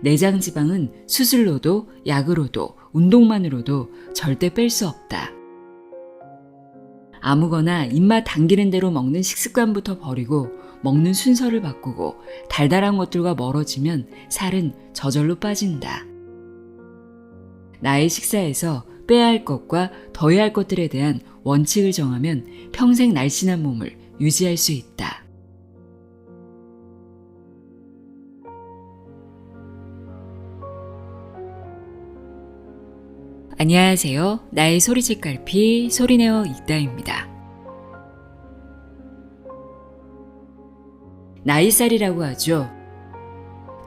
내장 지방은 수술로도 약으로도 운동만으로도 절대 뺄 수 없다. 아무거나 입맛 당기는 대로 먹는 식습관부터 버리고 먹는 순서를 바꾸고 달달한 것들과 멀어지면 살은 저절로 빠진다. 나의 식사에서 빼야 할 것과 더해야 할 것들에 대한 원칙을 정하면 평생 날씬한 몸을 유지할 수 있다. 안녕하세요. 나의 소리책갈피 소리내어 읽다입니다. 나이살이라고 하죠.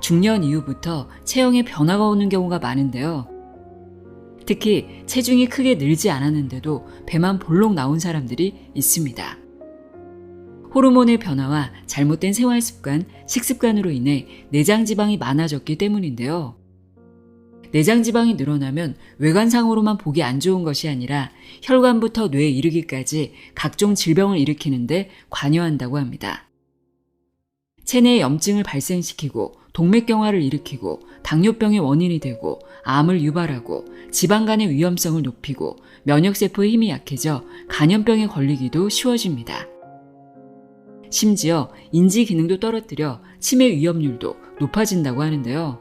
중년 이후부터 체형에 변화가 오는 경우가 많은데요. 특히 체중이 크게 늘지 않았는데도 배만 볼록 나온 사람들이 있습니다. 호르몬의 변화와 잘못된 생활습관, 식습관으로 인해 내장지방이 많아졌기 때문인데요. 내장지방이 늘어나면 외관상으로만 보기 안 좋은 것이 아니라 혈관부터 뇌에 이르기까지 각종 질병을 일으키는데 관여한다고 합니다. 체내에 염증을 발생시키고 동맥경화를 일으키고 당뇨병의 원인이 되고 암을 유발하고 지방간의 위험성을 높이고 면역세포의 힘이 약해져 간염병에 걸리기도 쉬워집니다. 심지어 인지 기능도 떨어뜨려 치매 위험률도 높아진다고 하는데요.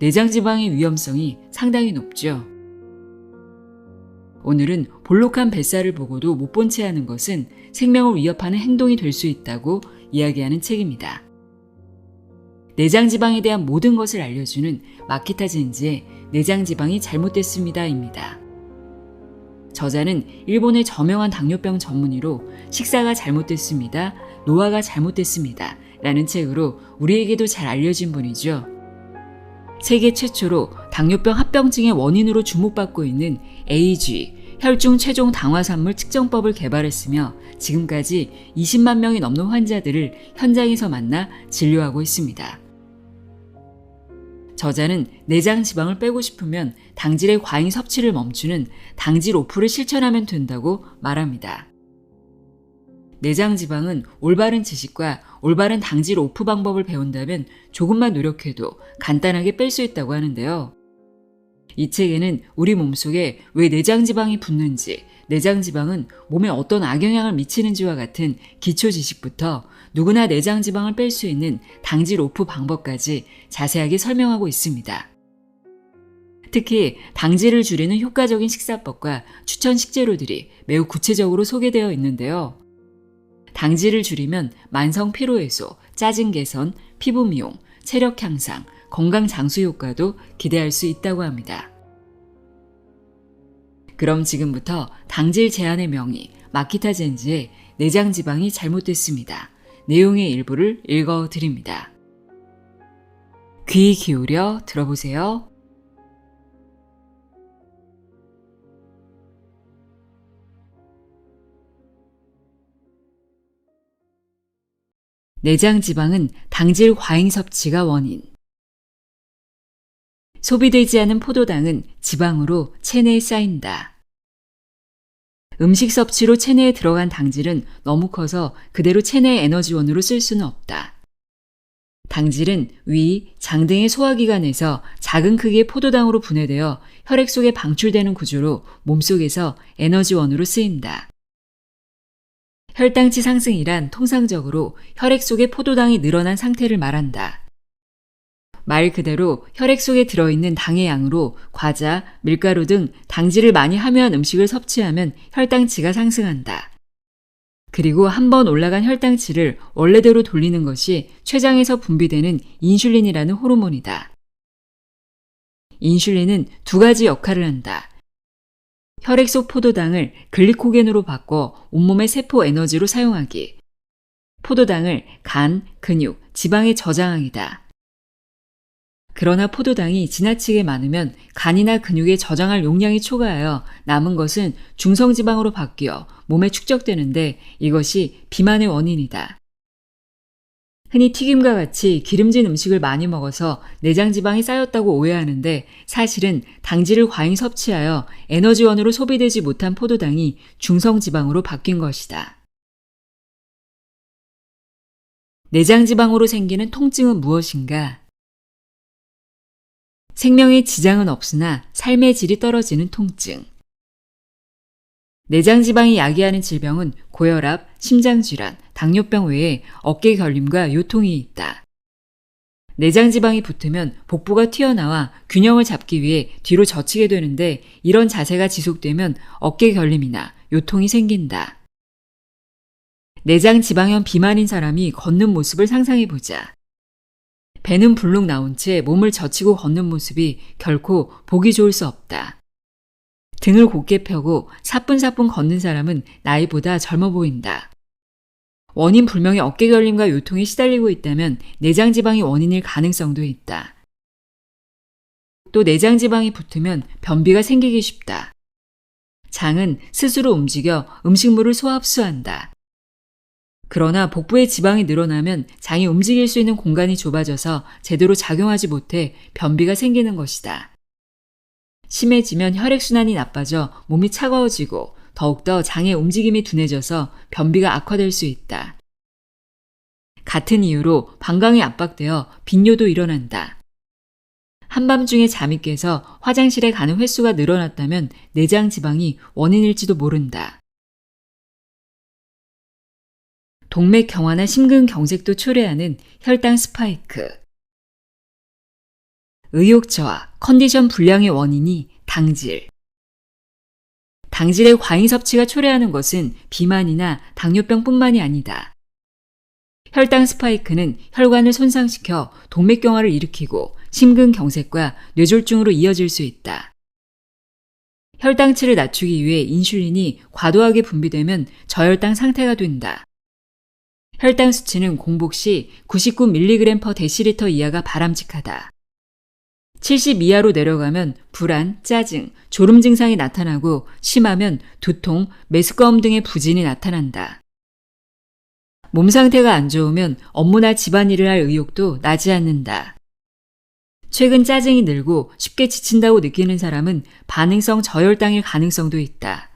내장지방의 위험성이 상당히 높죠. 오늘은 볼록한 뱃살을 보고도 못 본 채 하는 것은 생명을 위협하는 행동이 될 수 있다고 이야기하는 책입니다. 내장지방에 대한 모든 것을 알려주는 마키타 젠지의 내장지방이 잘못됐습니다입니다. 저자는 일본의 저명한 당뇨병 전문의로 식사가 잘못됐습니다, 노화가 잘못됐습니다 라는 책으로 우리에게도 잘 알려진 분이죠. 세계 최초로 당뇨병 합병증의 원인으로 주목받고 있는 AG, 혈중 최종 당화산물 측정법을 개발했으며 지금까지 20만 명이 넘는 환자들을 현장에서 만나 진료하고 있습니다. 저자는 내장 지방을 빼고 싶으면 당질의 과잉 섭취를 멈추는 당질 오프를 실천하면 된다고 말합니다. 내장 지방은 올바른 지식과 올바른 당질 오프 방법을 배운다면 조금만 노력해도 간단하게 뺄 수 있다고 하는데요. 이 책에는 우리 몸속에 왜 내장 지방이 붙는지, 내장 지방은 몸에 어떤 악영향을 미치는지와 같은 기초 지식부터 누구나 내장 지방을 뺄 수 있는 당질 오프 방법까지 자세하게 설명하고 있습니다. 특히 당질을 줄이는 효과적인 식사법과 추천 식재료들이 매우 구체적으로 소개되어 있는데요. 당질을 줄이면 만성 피로 해소, 짜증 개선, 피부 미용, 체력 향상, 건강 장수 효과도 기대할 수 있다고 합니다. 그럼 지금부터 당질 제한의 명의 마키타 젠지의 내장 지방이 잘못됐습니다. 내용의 일부를 읽어 드립니다. 귀 기울여 들어보세요. 내장 지방은 당질 과잉 섭취가 원인. 소비되지 않은 포도당은 지방으로 체내에 쌓인다. 음식 섭취로 체내에 들어간 당질은 너무 커서 그대로 체내의 에너지원으로 쓸 수는 없다. 당질은 위, 장 등의 소화기관에서 작은 크기의 포도당으로 분해되어 혈액 속에 방출되는 구조로 몸속에서 에너지원으로 쓰인다. 혈당치 상승이란 통상적으로 혈액 속에 포도당이 늘어난 상태를 말한다. 말 그대로 혈액 속에 들어있는 당의 양으로 과자, 밀가루 등 당질을 많이 함유한 음식을 섭취하면 혈당치가 상승한다. 그리고 한번 올라간 혈당치를 원래대로 돌리는 것이 췌장에서 분비되는 인슐린이라는 호르몬이다. 인슐린은 두 가지 역할을 한다. 혈액 속 포도당을 글리코겐으로 바꿔 온몸의 세포 에너지로 사용하기. 포도당을 간, 근육, 지방에 저장하기다. 그러나 포도당이 지나치게 많으면 간이나 근육에 저장할 용량이 초과하여 남은 것은 중성지방으로 바뀌어 몸에 축적되는데 이것이 비만의 원인이다. 흔히 튀김과 같이 기름진 음식을 많이 먹어서 내장지방이 쌓였다고 오해하는데 사실은 당질을 과잉 섭취하여 에너지원으로 소비되지 못한 포도당이 중성지방으로 바뀐 것이다. 내장지방으로 생기는 통증은 무엇인가? 생명에 지장은 없으나 삶의 질이 떨어지는 통증. 내장지방이 야기하는 질병은 고혈압, 심장질환, 당뇨병 외에 어깨 결림과 요통이 있다. 내장지방이 붙으면 복부가 튀어나와 균형을 잡기 위해 뒤로 젖히게 되는데 이런 자세가 지속되면 어깨 결림이나 요통이 생긴다. 내장지방형 비만인 사람이 걷는 모습을 상상해보자. 배는 불룩 나온 채 몸을 젖히고 걷는 모습이 결코 보기 좋을 수 없다. 등을 곧게 펴고 사뿐사뿐 걷는 사람은 나이보다 젊어 보인다. 원인 불명의 어깨 결림과 요통에 시달리고 있다면 내장지방이 원인일 가능성도 있다. 또 내장지방이 붙으면 변비가 생기기 쉽다. 장은 스스로 움직여 음식물을 소화흡수한다. 그러나 복부의 지방이 늘어나면 장이 움직일 수 있는 공간이 좁아져서 제대로 작용하지 못해 변비가 생기는 것이다. 심해지면 혈액순환이 나빠져 몸이 차가워지고 더욱더 장의 움직임이 둔해져서 변비가 악화될 수 있다. 같은 이유로 방광이 압박되어 빈뇨도 일어난다. 한밤중에 잠이 깨서 화장실에 가는 횟수가 늘어났다면 내장 지방이 원인일지도 모른다. 동맥경화나 심근경색도 초래하는 혈당 스파이크. 의욕 저하, 컨디션 불량의 원인이 당질. 당질의 과잉 섭취가 초래하는 것은 비만이나 당뇨병뿐만이 아니다. 혈당 스파이크는 혈관을 손상시켜 동맥경화를 일으키고 심근경색과 뇌졸중으로 이어질 수 있다. 혈당치를 낮추기 위해 인슐린이 과도하게 분비되면 저혈당 상태가 된다. 혈당 수치는 공복 시 99mg/dL 이하가 바람직하다. 70 이하로 내려가면 불안, 짜증, 졸음 증상이 나타나고 심하면 두통, 메스꺼움 등의 부진이 나타난다. 몸 상태가 안 좋으면 업무나 집안일을 할 의욕도 나지 않는다. 최근 짜증이 늘고 쉽게 지친다고 느끼는 사람은 반응성 저혈당일 가능성도 있다.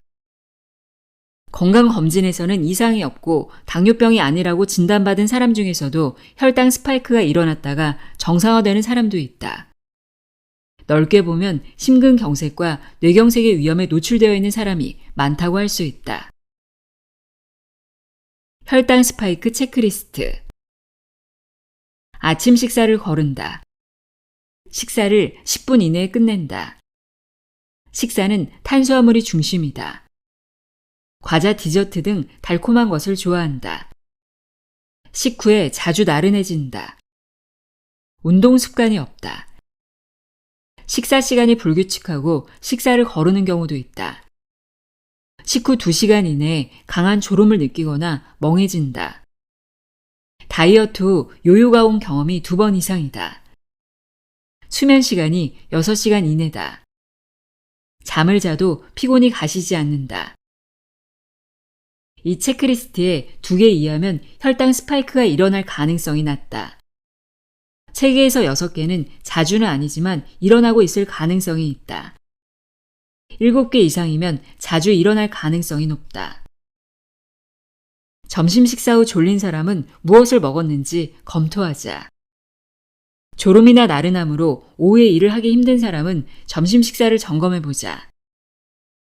건강검진에서는 이상이 없고 당뇨병이 아니라고 진단받은 사람 중에서도 혈당 스파이크가 일어났다가 정상화되는 사람도 있다. 넓게 보면 심근경색과 뇌경색의 위험에 노출되어 있는 사람이 많다고 할 수 있다. 혈당 스파이크 체크리스트. 아침 식사를 거른다. 식사를 10분 이내에 끝낸다. 식사는 탄수화물이 중심이다. 과자, 디저트 등 달콤한 것을 좋아한다. 식후에 자주 나른해진다. 운동 습관이 없다. 식사 시간이 불규칙하고 식사를 거르는 경우도 있다. 식후 2시간 이내에 강한 졸음을 느끼거나 멍해진다. 다이어트 후 요요가 온 경험이 2번 이상이다. 수면 시간이 6시간 이내다. 잠을 자도 피곤이 가시지 않는다. 이 체크리스트에 2개 이하면 혈당 스파이크가 일어날 가능성이 낮다. 3개에서 6개는 자주는 아니지만 일어나고 있을 가능성이 있다. 7개 이상이면 자주 일어날 가능성이 높다. 점심 식사 후 졸린 사람은 무엇을 먹었는지 검토하자. 졸음이나 나른함으로 오후에 일을 하기 힘든 사람은 점심 식사를 점검해보자.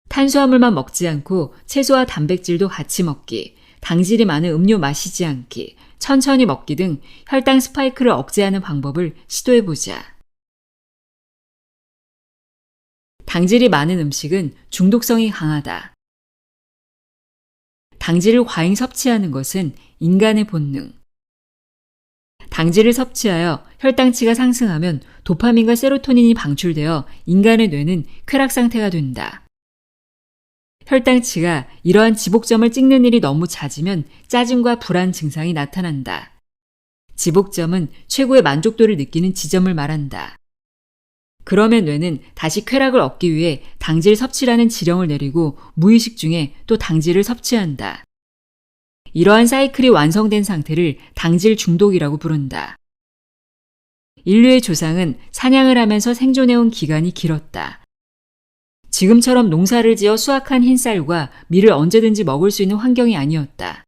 탄수화물만 먹지 않고 채소와 단백질도 같이 먹기, 당질이 많은 음료 마시지 않기, 천천히 먹기 등 혈당 스파이크를 억제하는 방법을 시도해보자. 당질이 많은 음식은 중독성이 강하다. 당질을 과잉 섭취하는 것은 인간의 본능. 당질을 섭취하여 혈당치가 상승하면 도파민과 세로토닌이 방출되어 인간의 뇌는 쾌락 상태가 된다. 혈당치가 이러한 지복점을 찍는 일이 너무 잦으면 짜증과 불안 증상이 나타난다. 지복점은 최고의 만족도를 느끼는 지점을 말한다. 그러면 뇌는 다시 쾌락을 얻기 위해 당질 섭취라는 지령을 내리고 무의식 중에 또 당질을 섭취한다. 이러한 사이클이 완성된 상태를 당질 중독이라고 부른다. 인류의 조상은 사냥을 하면서 생존해온 기간이 길었다. 지금처럼 농사를 지어 수확한 흰쌀과 밀을 언제든지 먹을 수 있는 환경이 아니었다.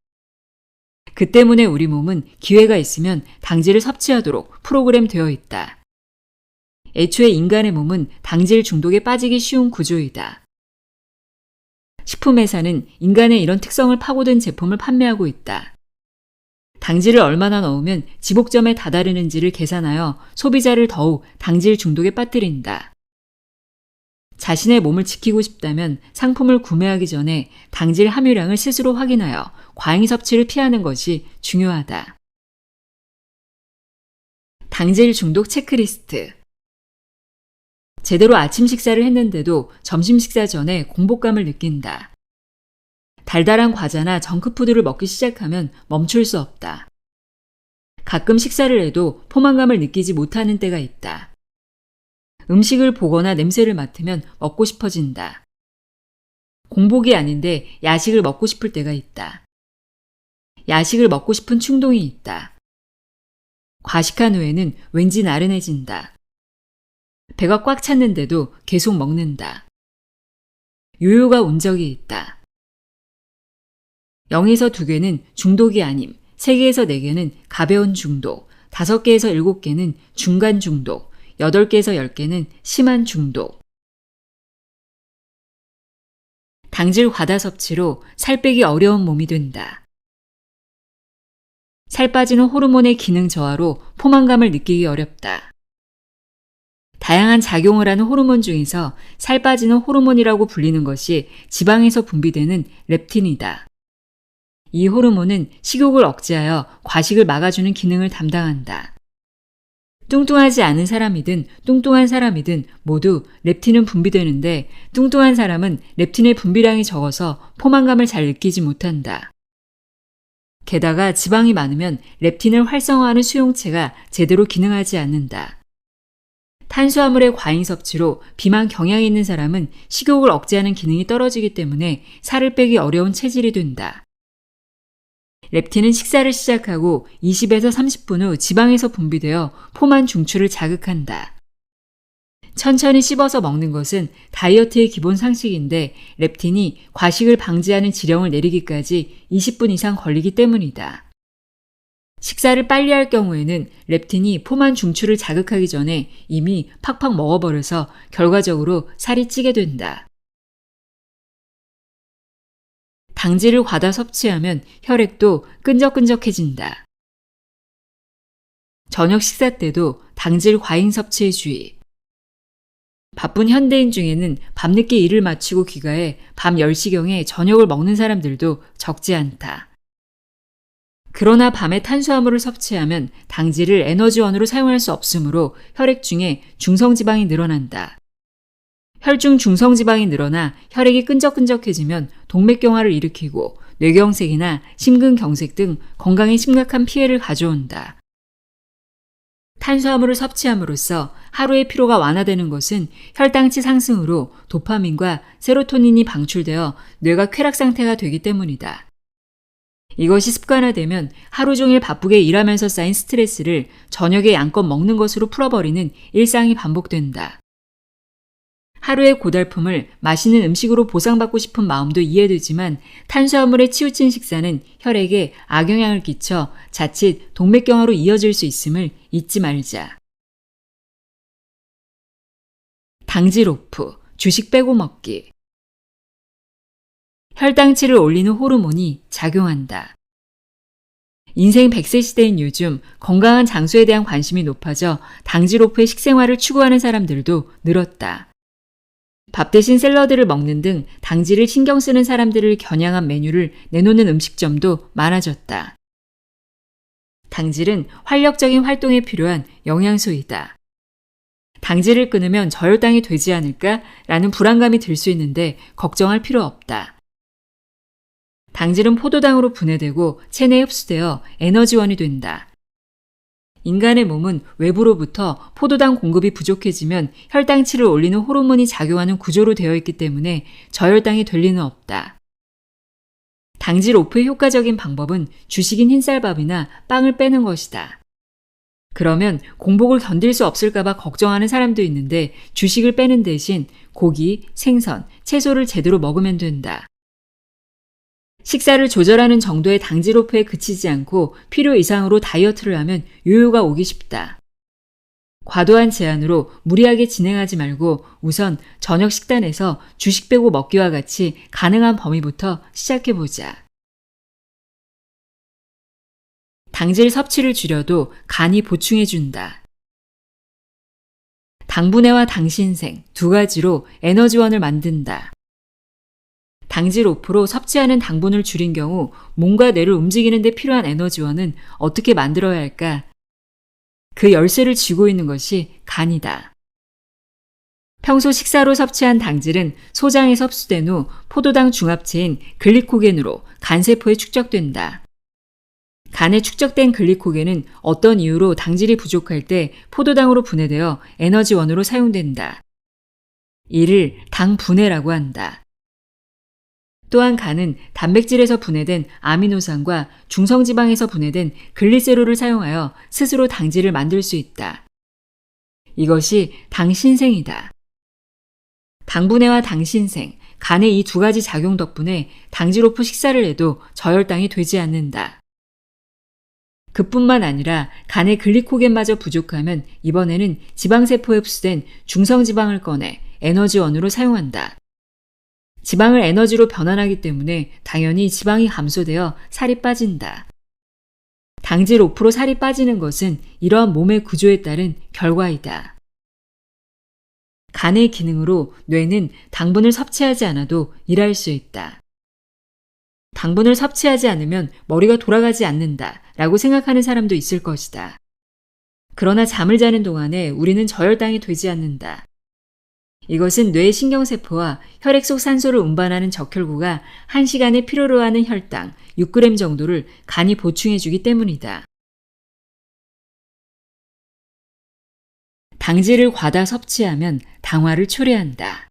그 때문에 우리 몸은 기회가 있으면 당질을 섭취하도록 프로그램되어 있다. 애초에 인간의 몸은 당질 중독에 빠지기 쉬운 구조이다. 식품회사는 인간의 이런 특성을 파고든 제품을 판매하고 있다. 당질을 얼마나 넣으면 지복점에 다다르는지를 계산하여 소비자를 더욱 당질 중독에 빠뜨린다. 자신의 몸을 지키고 싶다면 상품을 구매하기 전에 당질 함유량을 스스로 확인하여 과잉 섭취를 피하는 것이 중요하다. 당질 중독 체크리스트. 제대로 아침 식사를 했는데도 점심 식사 전에 공복감을 느낀다. 달달한 과자나 정크푸드를 먹기 시작하면 멈출 수 없다. 가끔 식사를 해도 포만감을 느끼지 못하는 때가 있다. 음식을 보거나 냄새를 맡으면 먹고 싶어진다. 공복이 아닌데 야식을 먹고 싶을 때가 있다. 야식을 먹고 싶은 충동이 있다. 과식한 후에는 왠지 나른해진다. 배가 꽉 찼는데도 계속 먹는다. 요요가 온 적이 있다. 0에서 2개는 중독이 아님, 3개에서 4개는 가벼운 중독, 5개에서 7개는 중간 중독, 8개에서 10개는 심한 중독. 당질 과다 섭취로 살 빼기 어려운 몸이 된다. 살 빠지는 호르몬의 기능 저하로 포만감을 느끼기 어렵다. 다양한 작용을 하는 호르몬 중에서 살 빠지는 호르몬이라고 불리는 것이 지방에서 분비되는 렙틴이다. 이 호르몬은 식욕을 억제하여 과식을 막아주는 기능을 담당한다. 뚱뚱하지 않은 사람이든 뚱뚱한 사람이든 모두 렙틴은 분비되는데 뚱뚱한 사람은 렙틴의 분비량이 적어서 포만감을 잘 느끼지 못한다. 게다가 지방이 많으면 렙틴을 활성화하는 수용체가 제대로 기능하지 않는다. 탄수화물의 과잉 섭취로 비만 경향이 있는 사람은 식욕을 억제하는 기능이 떨어지기 때문에 살을 빼기 어려운 체질이 된다. 렙틴은 식사를 시작하고 20에서 30분 후 지방에서 분비되어 포만 중추를 자극한다. 천천히 씹어서 먹는 것은 다이어트의 기본 상식인데 렙틴이 과식을 방지하는 지령을 내리기까지 20분 이상 걸리기 때문이다. 식사를 빨리 할 경우에는 렙틴이 포만 중추를 자극하기 전에 이미 팍팍 먹어버려서 결과적으로 살이 찌게 된다. 당질을 과다 섭취하면 혈액도 끈적끈적해진다. 저녁 식사 때도 당질 과잉 섭취에 주의. 바쁜 현대인 중에는 밤늦게 일을 마치고 귀가해 밤 10시경에 저녁을 먹는 사람들도 적지 않다. 그러나 밤에 탄수화물을 섭취하면 당질을 에너지원으로 사용할 수 없으므로 혈액 중에 중성지방이 늘어난다. 혈중 중성지방이 늘어나 혈액이 끈적끈적해지면 동맥경화를 일으키고 뇌경색이나 심근경색 등 건강에 심각한 피해를 가져온다. 탄수화물을 섭취함으로써 하루의 피로가 완화되는 것은 혈당치 상승으로 도파민과 세로토닌이 방출되어 뇌가 쾌락 상태가 되기 때문이다. 이것이 습관화되면 하루 종일 바쁘게 일하면서 쌓인 스트레스를 저녁에 양껏 먹는 것으로 풀어버리는 일상이 반복된다. 하루의 고달픔을 맛있는 음식으로 보상받고 싶은 마음도 이해되지만 탄수화물에 치우친 식사는 혈액에 악영향을 끼쳐 자칫 동맥경화로 이어질 수 있음을 잊지 말자. 당질 오프, 주식 빼고 먹기. 혈당치를 올리는 호르몬이 작용한다. 인생 100세 시대인 요즘 건강한 장소에 대한 관심이 높아져 당질 오프의 식생활을 추구하는 사람들도 늘었다. 밥 대신 샐러드를 먹는 등 당질을 신경 쓰는 사람들을 겨냥한 메뉴를 내놓는 음식점도 많아졌다. 당질은 활력적인 활동에 필요한 영양소이다. 당질을 끊으면 저혈당이 되지 않을까라는 불안감이 들 수 있는데 걱정할 필요 없다. 당질은 포도당으로 분해되고 체내에 흡수되어 에너지원이 된다. 인간의 몸은 외부로부터 포도당 공급이 부족해지면 혈당치를 올리는 호르몬이 작용하는 구조로 되어 있기 때문에 저혈당이 될 리는 없다. 당질 오프의 효과적인 방법은 주식인 흰쌀밥이나 빵을 빼는 것이다. 그러면 공복을 견딜 수 없을까봐 걱정하는 사람도 있는데 주식을 빼는 대신 고기, 생선, 채소를 제대로 먹으면 된다. 식사를 조절하는 정도의 당질 오프에 그치지 않고 필요 이상으로 다이어트를 하면 요요가 오기 쉽다. 과도한 제한으로 무리하게 진행하지 말고 우선 저녁 식단에서 주식 빼고 먹기와 같이 가능한 범위부터 시작해보자. 당질 섭취를 줄여도 간이 보충해준다. 당분해와 당신생 두 가지로 에너지원을 만든다. 당질 5% 섭취하는 당분을 줄인 경우 몸과 뇌를 움직이는 데 필요한 에너지원은 어떻게 만들어야 할까? 그 열쇠를 쥐고 있는 것이 간이다. 평소 식사로 섭취한 당질은 소장에서 흡수된 후 포도당 중합체인 글리코겐으로 간세포에 축적된다. 간에 축적된 글리코겐은 어떤 이유로 당질이 부족할 때 포도당으로 분해되어 에너지원으로 사용된다. 이를 당분해라고 한다. 또한 간은 단백질에서 분해된 아미노산과 중성지방에서 분해된 글리세롤을 사용하여 스스로 당질을 만들 수 있다. 이것이 당신생이다. 당분해와 당신생, 간의 이 두 가지 작용 덕분에 당질 오프 식사를 해도 저혈당이 되지 않는다. 그뿐만 아니라 간의 글리코겐마저 부족하면 이번에는 지방세포에 흡수된 중성지방을 꺼내 에너지원으로 사용한다. 지방을 에너지로 변환하기 때문에 당연히 지방이 감소되어 살이 빠진다. 당질 5% 살이 빠지는 것은 이러한 몸의 구조에 따른 결과이다. 간의 기능으로 뇌는 당분을 섭취하지 않아도 일할 수 있다. 당분을 섭취하지 않으면 머리가 돌아가지 않는다 라고 생각하는 사람도 있을 것이다. 그러나 잠을 자는 동안에 우리는 저혈당이 되지 않는다. 이것은 뇌의 신경세포와 혈액 속 산소를 운반하는 적혈구가 1시간에 필요로 하는 혈당 6g 정도를 간이 보충해주기 때문이다. 당질을 과다 섭취하면 당화를 초래한다.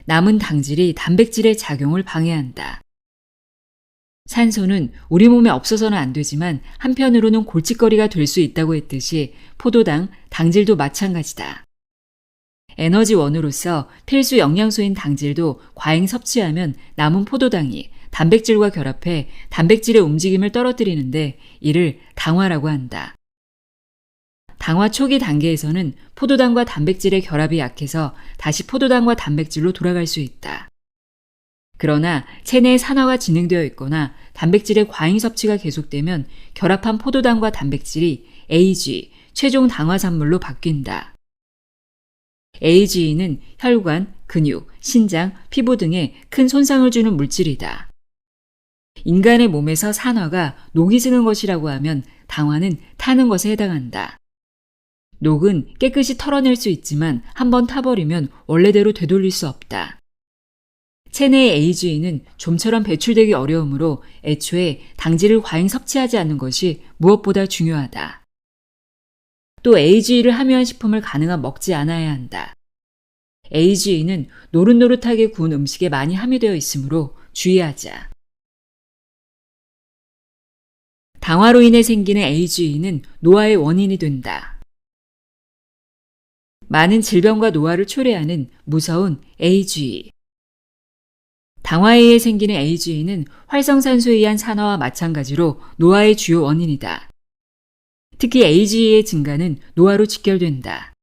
남은 당질이 단백질의 작용을 방해한다. 산소는 우리 몸에 없어서는 안 되지만 한편으로는 골칫거리가 될 수 있다고 했듯이 포도당, 당질도 마찬가지다. 에너지원으로서 필수 영양소인 당질도 과잉 섭취하면 남은 포도당이 단백질과 결합해 단백질의 움직임을 떨어뜨리는데 이를 당화라고 한다. 당화 초기 단계에서는 포도당과 단백질의 결합이 약해서 다시 포도당과 단백질로 돌아갈 수 있다. 그러나 체내에 산화가 진행되어 있거나 단백질의 과잉 섭취가 계속되면 결합한 포도당과 단백질이 AG, 최종 당화산물로 바뀐다. AGE는 혈관, 근육, 신장, 피부 등에 큰 손상을 주는 물질이다. 인간의 몸에서 산화가 녹이 스는 것이라고 하면 당화는 타는 것에 해당한다. 녹은 깨끗이 털어낼 수 있지만 한번 타버리면 원래대로 되돌릴 수 없다. 체내의 AGE는 좀처럼 배출되기 어려우므로 애초에 당질을 과잉 섭취하지 않는 것이 무엇보다 중요하다. 또 AGE를 함유한 식품을 가능한 먹지 않아야 한다. AGE는 노릇노릇하게 구운 음식에 많이 함유되어 있으므로 주의하자. 당화로 인해 생기는 AGE는 노화의 원인이 된다. 많은 질병과 노화를 초래하는 무서운 AGE. 당화에 의해 생기는 AGE는 활성산소에 의한 산화와 마찬가지로 노화의 주요 원인이다. 특히 AGE의 증가는 노화로 직결된다.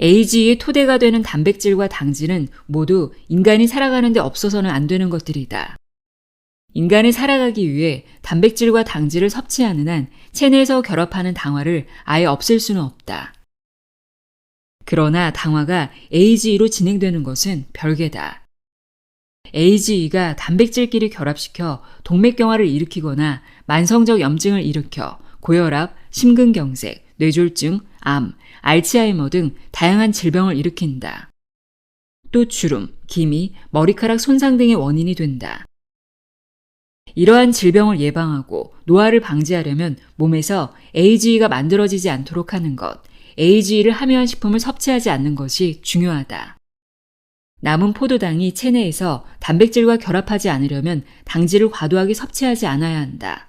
AGE의 토대가 되는 단백질과 당질은 모두 인간이 살아가는 데 없어서는 안 되는 것들이다. 인간이 살아가기 위해 단백질과 당질을 섭취하는 한 체내에서 결합하는 당화를 아예 없앨 수는 없다. 그러나 당화가 AGE로 진행되는 것은 별개다. AGE가 단백질끼리 결합시켜 동맥경화를 일으키거나 만성적 염증을 일으켜 고혈압, 심근경색, 뇌졸중, 암, 알츠하이머 등 다양한 질병을 일으킨다. 또 주름, 기미, 머리카락 손상 등의 원인이 된다. 이러한 질병을 예방하고 노화를 방지하려면 몸에서 AGE가 만들어지지 않도록 하는 것, AGE를 함유한 식품을 섭취하지 않는 것이 중요하다. 남은 포도당이 체내에서 단백질과 결합하지 않으려면 당질을 과도하게 섭취하지 않아야 한다.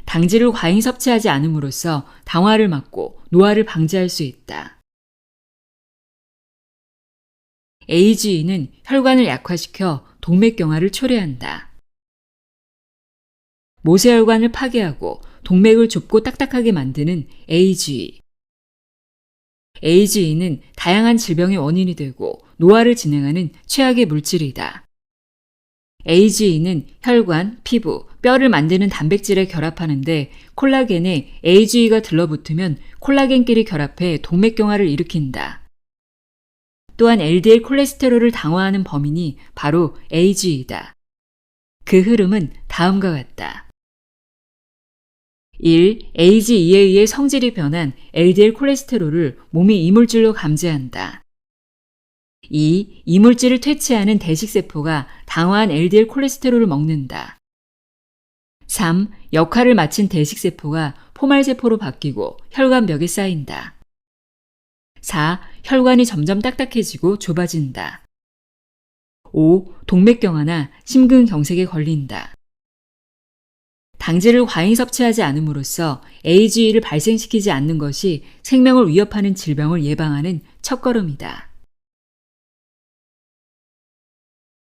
당질을 과잉 섭취하지 않음으로써 당화를 막고 노화를 방지할 수 있다. AGE는 혈관을 약화시켜 동맥경화를 초래한다. 모세혈관을 파괴하고 동맥을 좁고 딱딱하게 만드는 AGE. AGE는 다양한 질병의 원인이 되고 노화를 진행하는 최악의 물질이다. AGE는 혈관, 피부, 뼈를 만드는 단백질에 결합하는데 콜라겐에 AGE가 들러붙으면 콜라겐끼리 결합해 동맥경화를 일으킨다. 또한 LDL 콜레스테롤을 당화하는 범인이 바로 AGE이다. 그 흐름은 다음과 같다. 1. AGE에 의해 성질이 변한 LDL 콜레스테롤을 몸이 이물질로 감지한다. 2. 이물질을 퇴치하는 대식세포가 당화한 LDL 콜레스테롤을 먹는다. 3. 역할을 마친 대식세포가 포말세포로 바뀌고 혈관벽에 쌓인다. 4. 혈관이 점점 딱딱해지고 좁아진다. 5. 동맥경화나 심근경색에 걸린다. 당질을 과잉 섭취하지 않음으로써 AGE를 발생시키지 않는 것이 생명을 위협하는 질병을 예방하는 첫걸음이다.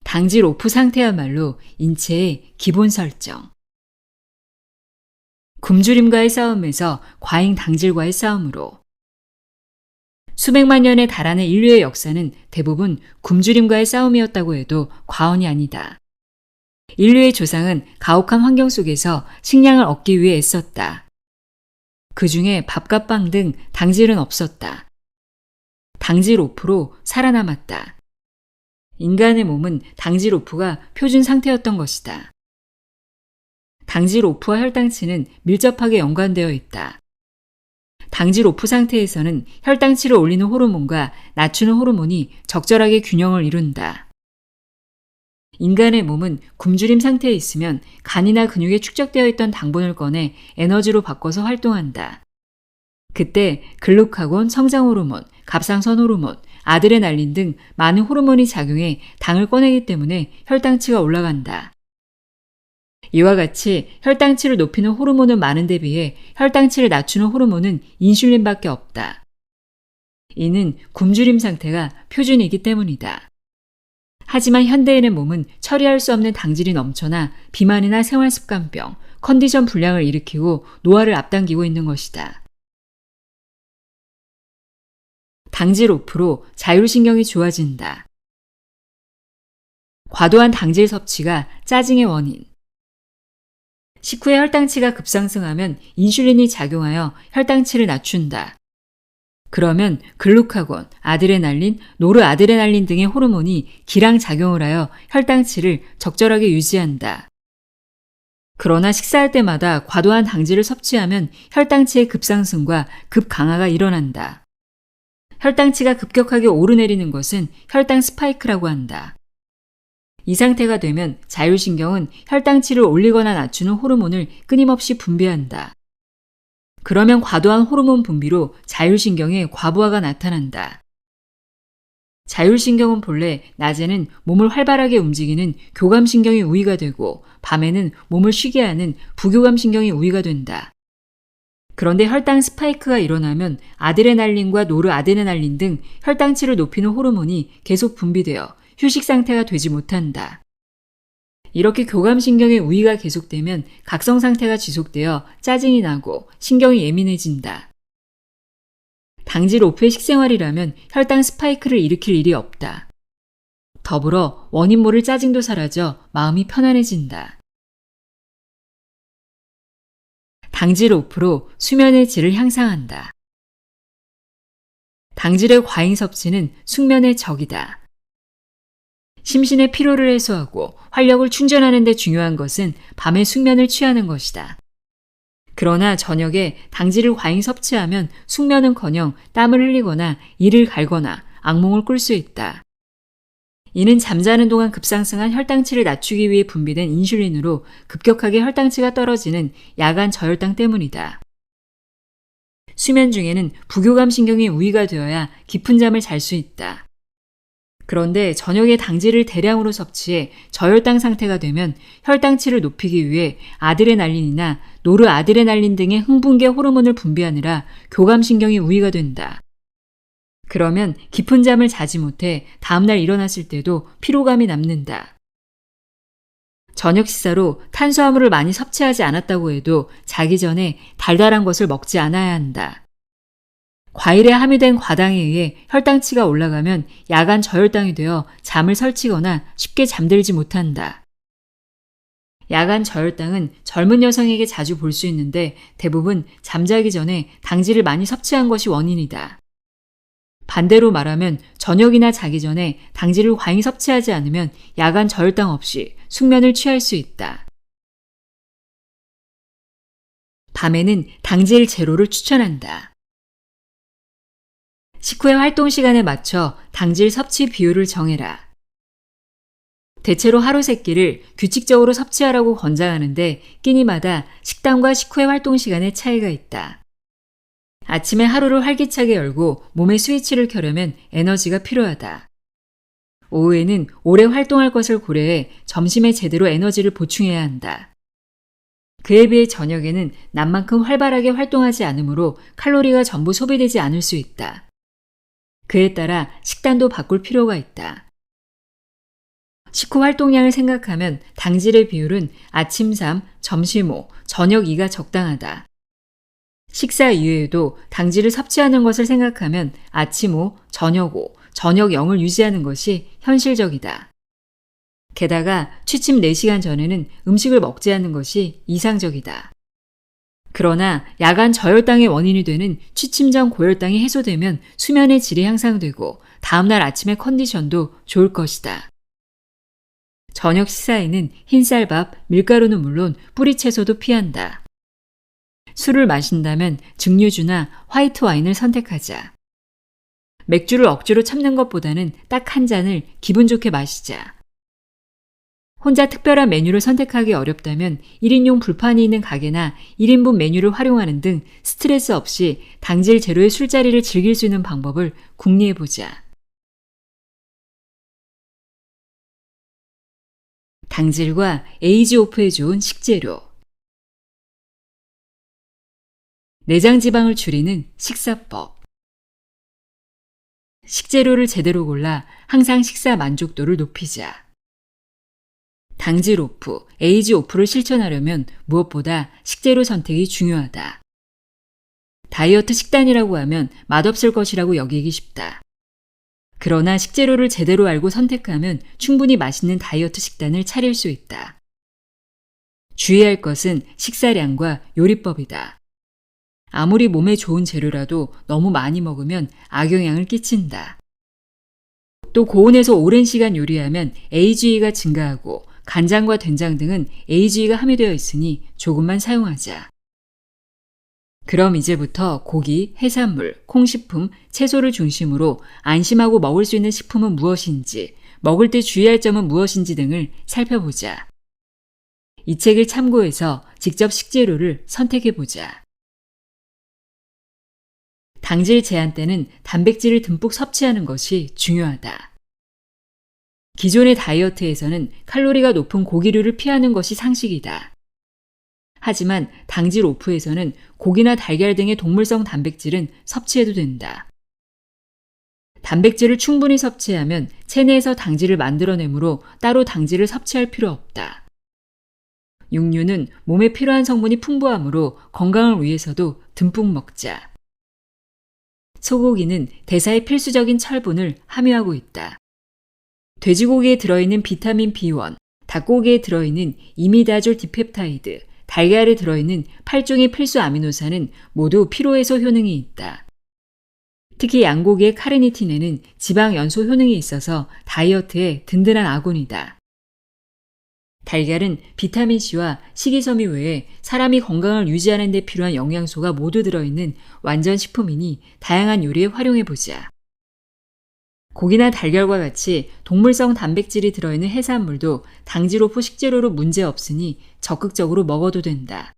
당질 오프 상태야말로 인체의 기본 설정. 굶주림과의 싸움에서 과잉 당질과의 싸움으로 수백만 년에 달하는 인류의 역사는 대부분 굶주림과의 싸움이었다고 해도 과언이 아니다. 인류의 조상은 가혹한 환경 속에서 식량을 얻기 위해 애썼다. 그 중에 밥과 빵 등 당질은 없었다. 당질 오프로 살아남았다. 인간의 몸은 당질 오프가 표준 상태였던 것이다. 당질 오프와 혈당치는 밀접하게 연관되어 있다. 당질 오프 상태에서는 혈당치를 올리는 호르몬과 낮추는 호르몬이 적절하게 균형을 이룬다. 인간의 몸은 굶주림 상태에 있으면 간이나 근육에 축적되어 있던 당분을 꺼내 에너지로 바꿔서 활동한다. 그때 글루카곤, 성장호르몬, 갑상선 호르몬, 아드레날린 등 많은 호르몬이 작용해 당을 꺼내기 때문에 혈당치가 올라간다. 이와 같이 혈당치를 높이는 호르몬은 많은 데 비해 혈당치를 낮추는 호르몬은 인슐린밖에 없다. 이는 굶주림 상태가 표준이기 때문이다. 하지만 현대인의 몸은 처리할 수 없는 당질이 넘쳐나 비만이나 생활습관병, 컨디션 불량을 일으키고 노화를 앞당기고 있는 것이다. 당질 오프로 자율신경이 좋아진다. 과도한 당질 섭취가 짜증의 원인. 식후에 혈당치가 급상승하면 인슐린이 작용하여 혈당치를 낮춘다. 그러면 글루카곤, 아드레날린, 노르아드레날린 등의 호르몬이 기량작용을 하여 혈당치를 적절하게 유지한다. 그러나 식사할 때마다 과도한 당질을 섭취하면 혈당치의 급상승과 급강하가 일어난다. 혈당치가 급격하게 오르내리는 것은 혈당 스파이크라고 한다. 이 상태가 되면 자율신경은 혈당치를 올리거나 낮추는 호르몬을 끊임없이 분비한다. 그러면 과도한 호르몬 분비로 자율신경에 과부하가 나타난다. 자율신경은 본래 낮에는 몸을 활발하게 움직이는 교감신경이 우위가 되고 밤에는 몸을 쉬게 하는 부교감신경이 우위가 된다. 그런데 혈당 스파이크가 일어나면 아드레날린과 노르아드레날린 등 혈당치를 높이는 호르몬이 계속 분비되어 휴식 상태가 되지 못한다. 이렇게 교감신경의 우위가 계속되면 각성 상태가 지속되어 짜증이 나고 신경이 예민해진다. 당질 오프의 식생활이라면 혈당 스파이크를 일으킬 일이 없다. 더불어 원인 모를 짜증도 사라져 마음이 편안해진다. 당질 오프로 수면의 질을 향상한다. 당질의 과잉 섭취는 숙면의 적이다. 심신의 피로를 해소하고 활력을 충전하는 데 중요한 것은 밤에 숙면을 취하는 것이다. 그러나 저녁에 당질을 과잉 섭취하면 숙면은커녕 땀을 흘리거나 이를 갈거나 악몽을 꿀 수 있다. 이는 잠자는 동안 급상승한 혈당치를 낮추기 위해 분비된 인슐린으로 급격하게 혈당치가 떨어지는 야간 저혈당 때문이다. 수면 중에는 부교감 신경이 우위가 되어야 깊은 잠을 잘 수 있다. 그런데 저녁에 당질을 대량으로 섭취해 저혈당 상태가 되면 혈당치를 높이기 위해 아드레날린이나 노르아드레날린 등의 흥분계 호르몬을 분비하느라 교감신경이 우위가 된다. 그러면 깊은 잠을 자지 못해 다음날 일어났을 때도 피로감이 남는다. 저녁 식사로 탄수화물을 많이 섭취하지 않았다고 해도 자기 전에 달달한 것을 먹지 않아야 한다. 과일에 함유된 과당에 의해 혈당치가 올라가면 야간 저혈당이 되어 잠을 설치거나 쉽게 잠들지 못한다. 야간 저혈당은 젊은 여성에게 자주 볼 수 있는데 대부분 잠자기 전에 당질을 많이 섭취한 것이 원인이다. 반대로 말하면 저녁이나 자기 전에 당질을 과잉 섭취하지 않으면 야간 저혈당 없이 숙면을 취할 수 있다. 밤에는 당질 제로를 추천한다. 식후의 활동 시간에 맞춰 당질 섭취 비율을 정해라. 대체로 하루 3끼를 규칙적으로 섭취하라고 권장하는데 끼니마다 식단과 식후의 활동 시간에 차이가 있다. 아침에 하루를 활기차게 열고 몸의 스위치를 켜려면 에너지가 필요하다. 오후에는 오래 활동할 것을 고려해 점심에 제대로 에너지를 보충해야 한다. 그에 비해 저녁에는 낮만큼 활발하게 활동하지 않으므로 칼로리가 전부 소비되지 않을 수 있다. 그에 따라 식단도 바꿀 필요가 있다. 식후 활동량을 생각하면 당질의 비율은 아침 3, 점심 5, 저녁 2가 적당하다. 식사 이외에도 당질을 섭취하는 것을 생각하면 아침 5, 저녁 5, 저녁 0을 유지하는 것이 현실적이다. 게다가 취침 4시간 전에는 음식을 먹지 않는 것이 이상적이다. 그러나 야간 저혈당의 원인이 되는 취침 전 고혈당이 해소되면 수면의 질이 향상되고 다음날 아침의 컨디션도 좋을 것이다. 저녁 식사에는 흰쌀밥, 밀가루는 물론 뿌리채소도 피한다. 술을 마신다면 증류주나 화이트 와인을 선택하자. 맥주를 억지로 참는 것보다는 딱 한 잔을 기분 좋게 마시자. 혼자 특별한 메뉴를 선택하기 어렵다면 1인용 불판이 있는 가게나 1인분 메뉴를 활용하는 등 스트레스 없이 당질 제로의 술자리를 즐길 수 있는 방법을 궁리해보자. 당질과 에이지 오프에 좋은 식재료. 내장 지방을 줄이는 식사법. 식재료를 제대로 골라 항상 식사 만족도를 높이자. 당질 오프, 에이지 오프를 실천하려면 무엇보다 식재료 선택이 중요하다. 다이어트 식단이라고 하면 맛없을 것이라고 여기기 쉽다. 그러나 식재료를 제대로 알고 선택하면 충분히 맛있는 다이어트 식단을 차릴 수 있다. 주의할 것은 식사량과 요리법이다. 아무리 몸에 좋은 재료라도 너무 많이 먹으면 악영향을 끼친다. 또 고온에서 오랜 시간 요리하면 AGE가 증가하고 간장과 된장 등은 AGE가 함유되어 있으니 조금만 사용하자. 그럼 이제부터 고기, 해산물, 콩식품, 채소를 중심으로 안심하고 먹을 수 있는 식품은 무엇인지, 먹을 때 주의할 점은 무엇인지 등을 살펴보자. 이 책을 참고해서 직접 식재료를 선택해보자. 당질 제한 때는 단백질을 듬뿍 섭취하는 것이 중요하다. 기존의 다이어트에서는 칼로리가 높은 고기류를 피하는 것이 상식이다. 하지만 당질 오프에서는 고기나 달걀 등의 동물성 단백질은 섭취해도 된다. 단백질을 충분히 섭취하면 체내에서 당질을 만들어내므로 따로 당질을 섭취할 필요 없다. 육류는 몸에 필요한 성분이 풍부하므로 건강을 위해서도 듬뿍 먹자. 소고기는 대사에 필수적인 철분을 함유하고 있다. 돼지고기에 들어있는 비타민 B1, 닭고기에 들어있는 이미다졸 디펩타이드, 달걀에 들어있는 8종의 필수 아미노산은 모두 피로해소 효능이 있다. 특히 양고기의 카르니틴에는 지방 연소 효능이 있어서 다이어트에 든든한 아군이다. 달걀은 비타민C와 식이섬유 외에 사람이 건강을 유지하는 데 필요한 영양소가 모두 들어있는 완전 식품이니 다양한 요리에 활용해보자. 고기나 달걀과 같이 동물성 단백질이 들어있는 해산물도 당질 오프 식재료로 문제없으니 적극적으로 먹어도 된다.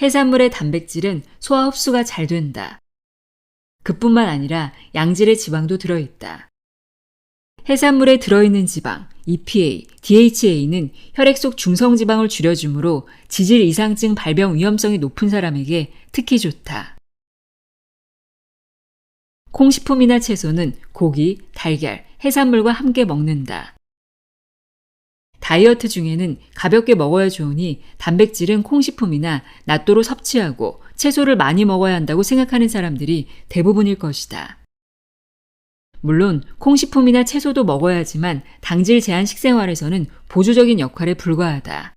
해산물의 단백질은 소화 흡수가 잘 된다. 그뿐만 아니라 양질의 지방도 들어있다. 해산물에 들어있는 지방, EPA, DHA는 혈액 속 중성지방을 줄여주므로 지질 이상증 발병 위험성이 높은 사람에게 특히 좋다. 콩식품이나 채소는 고기, 달걀, 해산물과 함께 먹는다. 다이어트 중에는 가볍게 먹어야 좋으니 단백질은 콩식품이나 낮도로 섭취하고 채소를 많이 먹어야 한다고 생각하는 사람들이 대부분일 것이다. 물론 콩식품이나 채소도 먹어야 하지만 당질 제한 식생활에서는 보조적인 역할에 불과하다.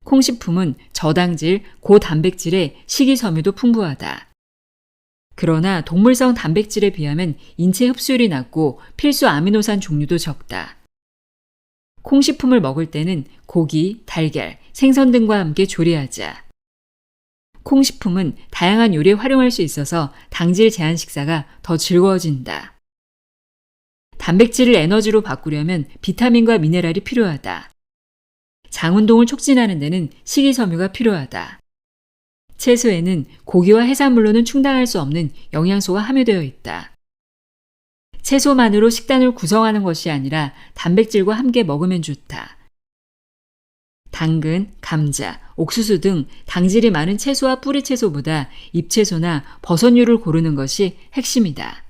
콩식품은 저당질, 고단백질의 식이섬유도 풍부하다. 그러나 동물성 단백질에 비하면 인체 흡수율이 낮고 필수 아미노산 종류도 적다. 콩식품을 먹을 때는 고기, 달걀, 생선 등과 함께 조리하자. 콩식품은 다양한 요리에 활용할 수 있어서 당질 제한 식사가 더 즐거워진다. 단백질을 에너지로 바꾸려면 비타민과 미네랄이 필요하다. 장 운동을 촉진하는 데는 식이섬유가 필요하다. 채소에는 고기와 해산물로는 충당할 수 없는 영양소가 함유되어 있다. 채소만으로 식단을 구성하는 것이 아니라 단백질과 함께 먹으면 좋다. 당근, 감자, 옥수수 등 당질이 많은 채소와 뿌리채소보다 잎채소나 버섯류를 고르는 것이 핵심이다.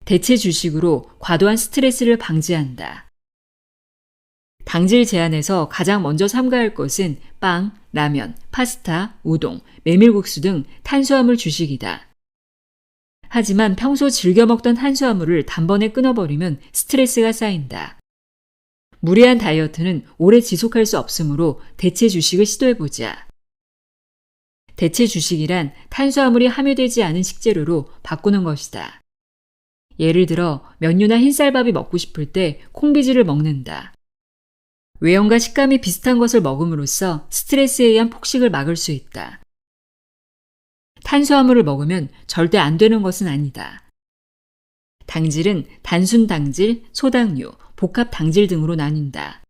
대체 주식으로 과도한 스트레스를 방지한다. 당질 제한에서 가장 먼저 삼가할 것은 빵, 라면, 파스타, 우동, 메밀국수 등 탄수화물 주식이다. 하지만 평소 즐겨 먹던 탄수화물을 단번에 끊어버리면 스트레스가 쌓인다. 무리한 다이어트는 오래 지속할 수 없으므로 대체 주식을 시도해보자. 대체 주식이란 탄수화물이 함유되지 않은 식재료로 바꾸는 것이다. 예를 들어 면류나 흰쌀밥이 먹고 싶을 때 콩비지를 먹는다. 외형과 식감이 비슷한 것을 먹음으로써 스트레스에 의한 폭식을 막을 수 있다. 탄수화물을 먹으면 절대 안 되는 것은 아니다. 당질은 단순 당질, 소당류, 복합 당질 등으로 나뉜다.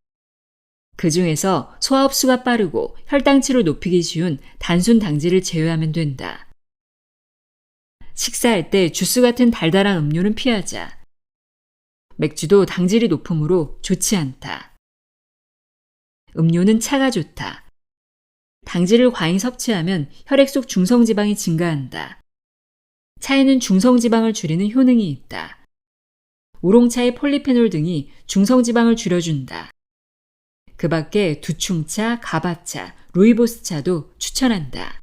그 중에서 소화 흡수가 빠르고 혈당치를 높이기 쉬운 단순 당질을 제외하면 된다. 식사할 때 주스 같은 달달한 음료는 피하자. 맥주도 당질이 높으므로 좋지 않다. 음료는 차가 좋다. 당질을 과잉 섭취하면 혈액 속 중성지방이 증가한다. 차에는 중성지방을 줄이는 효능이 있다. 우롱차의 폴리페놀 등이 중성지방을 줄여준다. 그 밖에 두충차, 가바차, 루이보스차도 추천한다.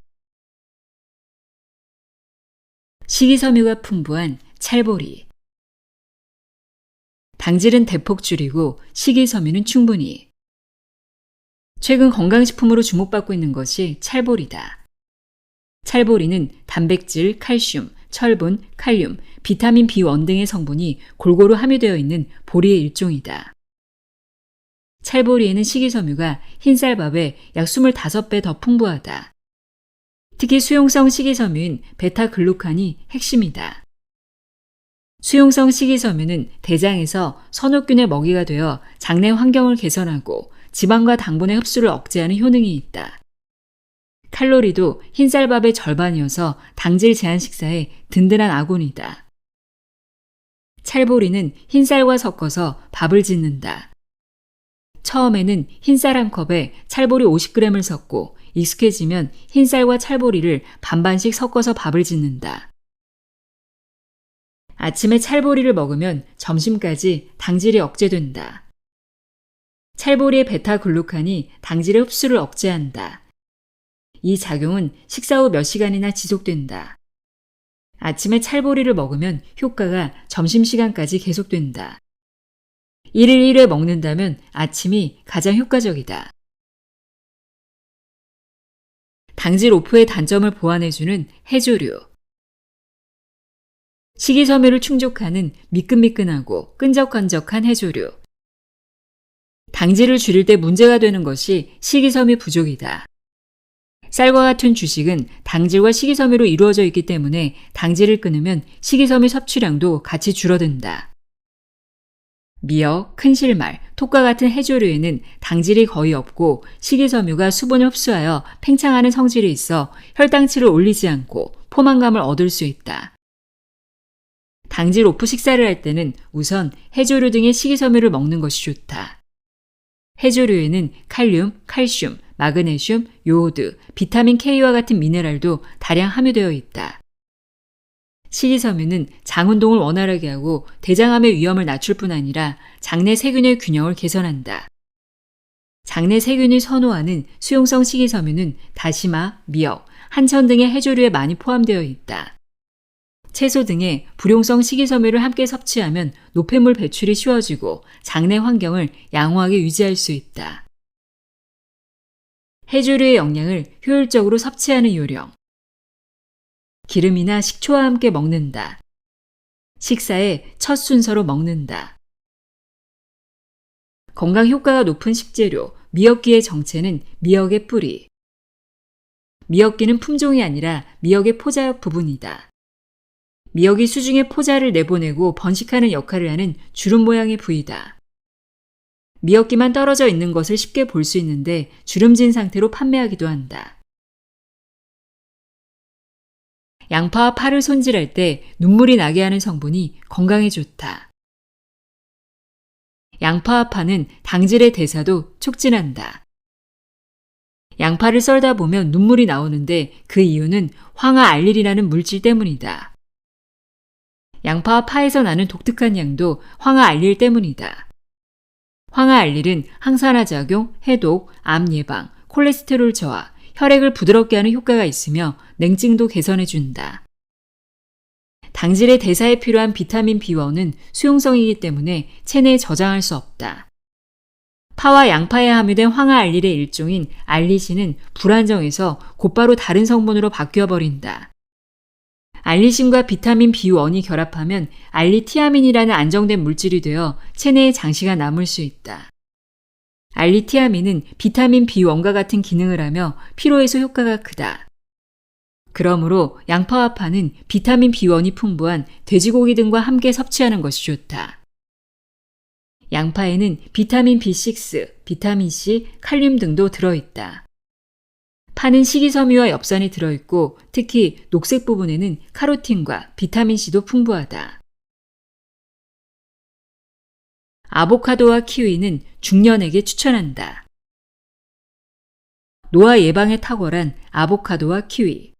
식이섬유가 풍부한 찰보리. 당질은 대폭 줄이고 식이섬유는 충분히. 최근 건강식품으로 주목받고 있는 것이 찰보리다. 찰보리는 단백질, 칼슘, 철분, 칼륨, 비타민 B1 등의 성분이 골고루 함유되어 있는 보리의 일종이다. 찰보리에는 식이섬유가 흰쌀밥에 약 25배 더 풍부하다. 특히 수용성 식이섬유인 베타글루칸이 핵심이다. 수용성 식이섬유는 대장에서 선호균의 먹이가 되어 장내 환경을 개선하고 지방과 당분의 흡수를 억제하는 효능이 있다. 칼로리도 흰쌀밥의 절반이어서 당질 제한 식사에 든든한 아군이다. 찰보리는 흰쌀과 섞어서 밥을 짓는다. 처음에는 흰쌀 한 컵에 찰보리 50g을 섞고 익숙해지면 흰쌀과 찰보리를 반반씩 섞어서 밥을 짓는다. 아침에 찰보리를 먹으면 점심까지 당질이 억제된다. 찰보리의 베타글루칸이 당질의 흡수를 억제한다. 이 작용은 식사 후 몇 시간이나 지속된다. 아침에 찰보리를 먹으면 효과가 점심시간까지 계속된다. 1일 1회 먹는다면 아침이 가장 효과적이다. 당질 오프의 단점을 보완해주는 해조류. 식이섬유를 충족하는 미끈미끈하고 끈적끈적한 해조류. 당질을 줄일 때 문제가 되는 것이 식이섬유 부족이다. 쌀과 같은 주식은 당질과 식이섬유로 이루어져 있기 때문에 당질을 끊으면 식이섬유 섭취량도 같이 줄어든다. 미역, 큰실말, 톡과 같은 해조류에는 당질이 거의 없고 식이섬유가 수분을 흡수하여 팽창하는 성질이 있어 혈당치를 올리지 않고 포만감을 얻을 수 있다. 당질 오프 식사를 할 때는 우선 해조류 등의 식이섬유를 먹는 것이 좋다. 해조류에는 칼륨, 칼슘, 마그네슘, 요오드, 비타민 K와 같은 미네랄도 다량 함유되어 있다. 식이섬유는 장 운동을 원활하게 하고 대장암의 위험을 낮출 뿐 아니라 장내 세균의 균형을 개선한다. 장내 세균이 선호하는 수용성 식이섬유는 다시마, 미역, 한천 등의 해조류에 많이 포함되어 있다. 채소 등의 불용성 식이섬유를 함께 섭취하면 노폐물 배출이 쉬워지고 장내 환경을 양호하게 유지할 수 있다. 해조류의 영양을 효율적으로 섭취하는 요령. 기름이나 식초와 함께 먹는다. 식사의 첫 순서로 먹는다. 건강 효과가 높은 식재료, 미역기의 정체는 미역의 뿌리. 미역기는 품종이 아니라 미역의 포자역 부분이다. 미역이 수중에 포자를 내보내고 번식하는 역할을 하는 주름 모양의 부위다. 미역기만 떨어져 있는 것을 쉽게 볼 수 있는데 주름진 상태로 판매하기도 한다. 양파와 파를 손질할 때 눈물이 나게 하는 성분이 건강에 좋다. 양파와 파는 당질의 대사도 촉진한다. 양파를 썰다 보면 눈물이 나오는데 그 이유는 황화알릴이라는 물질 때문이다. 양파와 파에서 나는 독특한 향도 황화알릴 때문이다. 황화알릴은 항산화 작용, 해독, 암 예방, 콜레스테롤 저하, 혈액을 부드럽게 하는 효과가 있으며 냉증도 개선해준다. 당질의 대사에 필요한 비타민 B1은 수용성이기 때문에 체내에 저장할 수 없다. 파와 양파에 함유된 황화알릴의 일종인 알리신은 불안정해서 곧바로 다른 성분으로 바뀌어버린다. 알리신과 비타민 B1이 결합하면 알리티아민이라는 안정된 물질이 되어 체내에 장시간 남을 수 있다. 알리티아민은 비타민 B1과 같은 기능을 하며 피로 해소 효과가 크다. 그러므로 양파와 파는 비타민 B1이 풍부한 돼지고기 등과 함께 섭취하는 것이 좋다. 양파에는 비타민 B6, 비타민 C, 칼륨 등도 들어있다. 파는 식이섬유와 엽산이 들어있고 특히 녹색 부분에는 카로틴과 비타민C도 풍부하다. 아보카도와 키위는 중년에게 추천한다. 노화 예방에 탁월한 아보카도와 키위.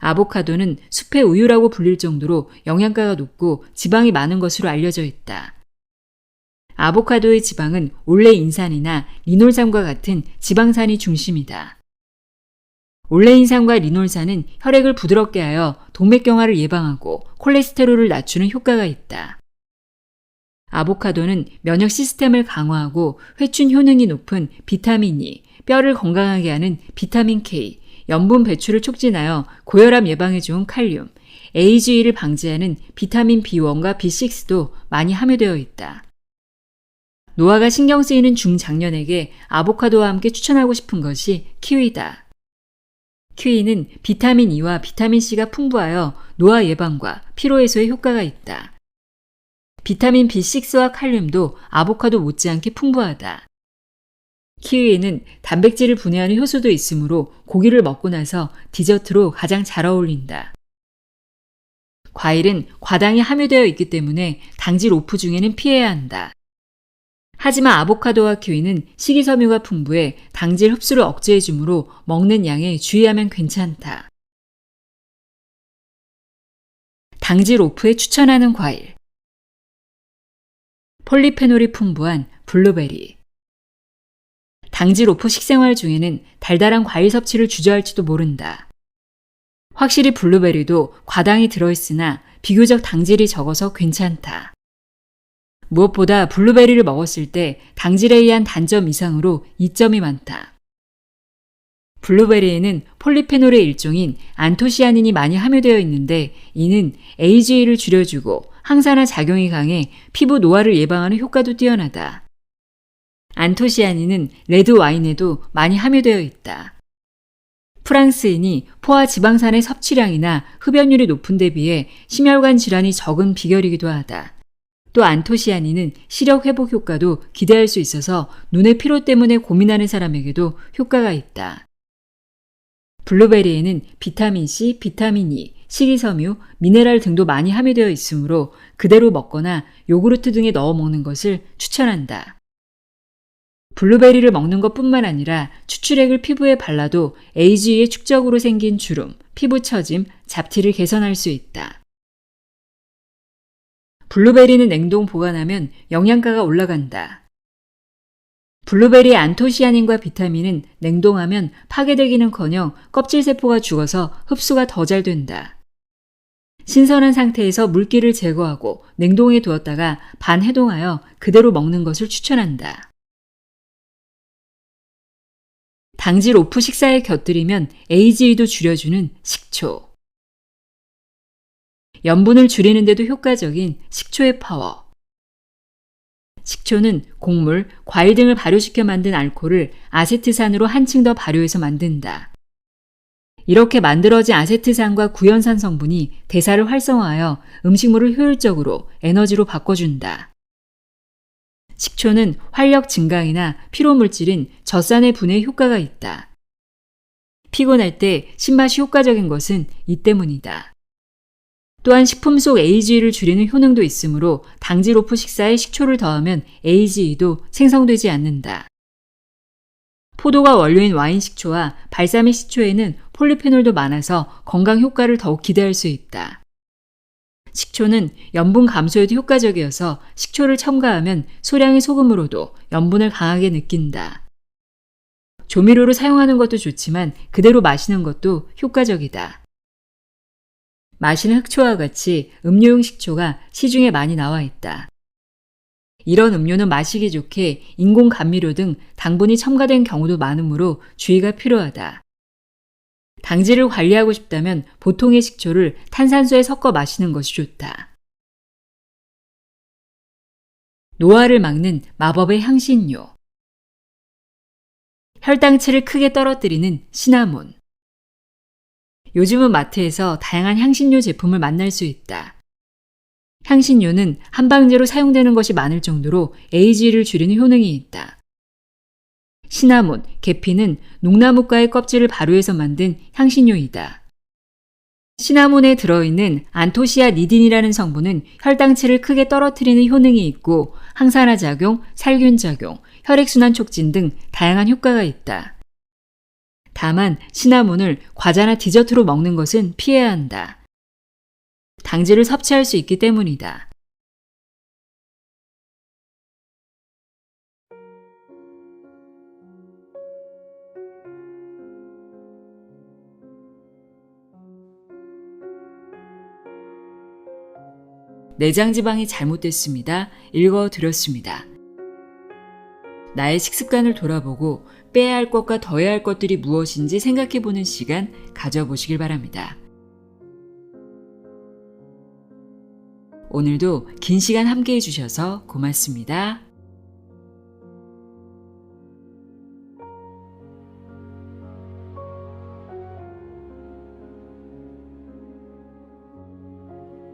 아보카도는 숲의 우유라고 불릴 정도로 영양가가 높고 지방이 많은 것으로 알려져 있다. 아보카도의 지방은 올레인산이나 리놀산과 같은 지방산이 중심이다. 올레인산과 리놀산은 혈액을 부드럽게 하여 동맥경화를 예방하고 콜레스테롤을 낮추는 효과가 있다. 아보카도는 면역 시스템을 강화하고 회춘 효능이 높은 비타민 E, 뼈를 건강하게 하는 비타민 K, 염분 배출을 촉진하여 고혈압 예방에 좋은 칼륨, AGE를 방지하는 비타민 B1과 B6도 많이 함유되어 있다. 노화가 신경 쓰이는 중장년에게 아보카도와 함께 추천하고 싶은 것이 키위다. 키위는 비타민 E와 비타민 C가 풍부하여 노화 예방과 피로 해소에 효과가 있다. 비타민 B6와 칼륨도 아보카도 못지않게 풍부하다. 키위에는 단백질을 분해하는 효소도 있으므로 고기를 먹고 나서 디저트로 가장 잘 어울린다. 과일은 과당이 함유되어 있기 때문에 당질 오프 중에는 피해야 한다. 하지만 아보카도와 키위는 식이섬유가 풍부해 당질 흡수를 억제해주므로 먹는 양에 주의하면 괜찮다. 당질 오프에 추천하는 과일. 폴리페놀이 풍부한 블루베리. 당질 오프 식생활 중에는 달달한 과일 섭취를 주저할지도 모른다. 확실히 블루베리도 과당이 들어있으나 비교적 당질이 적어서 괜찮다. 무엇보다 블루베리를 먹었을 때 당질에 의한 단점 이상으로 이점이 많다. 블루베리에는 폴리페놀의 일종인 안토시아닌이 많이 함유되어 있는데 이는 AGE를 줄여주고 항산화 작용이 강해 피부 노화를 예방하는 효과도 뛰어나다. 안토시아닌은 레드 와인에도 많이 함유되어 있다. 프랑스인이 포화 지방산의 섭취량이나 흡연율이 높은 데 비해 심혈관 질환이 적은 비결이기도 하다. 또 안토시아닌은 시력 회복 효과도 기대할 수 있어서 눈의 피로 때문에 고민하는 사람에게도 효과가 있다. 블루베리에는 비타민C, 비타민 E, 식이섬유, 미네랄 등도 많이 함유되어 있으므로 그대로 먹거나 요구르트 등에 넣어 먹는 것을 추천한다. 블루베리를 먹는 것뿐만 아니라 추출액을 피부에 발라도 AGE의 축적으로 생긴 주름, 피부 처짐, 잡티를 개선할 수 있다. 블루베리는 냉동 보관하면 영양가가 올라간다. 블루베리의 안토시아닌과 비타민은 냉동하면 파괴되기는커녕 껍질 세포가 죽어서 흡수가 더 잘 된다. 신선한 상태에서 물기를 제거하고 냉동에 두었다가 반해동하여 그대로 먹는 것을 추천한다. 당질 오프 식사에 곁들이면 AGE도 줄여주는 식초. 염분을 줄이는 데도 효과적인 식초의 파워. 식초는 곡물, 과일 등을 발효시켜 만든 알코올을 아세트산으로 한층 더 발효해서 만든다. 이렇게 만들어진 아세트산과 구연산 성분이 대사를 활성화하여 음식물을 효율적으로 에너지로 바꿔준다. 식초는 활력 증강이나 피로물질인 젖산의 분해에 효과가 있다. 피곤할 때 신맛이 효과적인 것은 이 때문이다. 또한 식품 속 AGE를 줄이는 효능도 있으므로 당질 오프 식사에 식초를 더하면 AGE도 생성되지 않는다. 포도가 원료인 와인 식초와 발사믹 식초에는 폴리페놀도 많아서 건강 효과를 더욱 기대할 수 있다. 식초는 염분 감소에도 효과적이어서 식초를 첨가하면 소량의 소금으로도 염분을 강하게 느낀다. 조미료로 사용하는 것도 좋지만 그대로 마시는 것도 효과적이다. 마시는 흑초와 같이 음료용 식초가 시중에 많이 나와 있다. 이런 음료는 마시기 좋게 인공 감미료 등 당분이 첨가된 경우도 많으므로 주의가 필요하다. 당질을 관리하고 싶다면 보통의 식초를 탄산수에 섞어 마시는 것이 좋다. 노화를 막는 마법의 향신료. 혈당치를 크게 떨어뜨리는 시나몬. 요즘은 마트에서 다양한 향신료 제품을 만날 수 있다. 향신료는 한방제로 사용되는 것이 많을 정도로 AGE를 줄이는 효능이 있다. 시나몬, 계피는 녹나무가의 껍질을 발효해서 만든 향신료이다. 시나몬에 들어있는 안토시아니딘이라는 성분은 혈당치를 크게 떨어뜨리는 효능이 있고 항산화 작용, 살균 작용, 혈액순환 촉진 등 다양한 효과가 있다. 다만 시나몬을 과자나 디저트로 먹는 것은 피해야 한다. 당질을 섭취할 수 있기 때문이다. 내장 지방이 잘못됐습니다. 읽어드렸습니다. 나의 식습관을 돌아보고 빼야 할 것과 더해야 할 것들이 무엇인지 생각해보는 시간 가져보시길 바랍니다. 오늘도 긴 시간 함께 해주셔서 고맙습니다.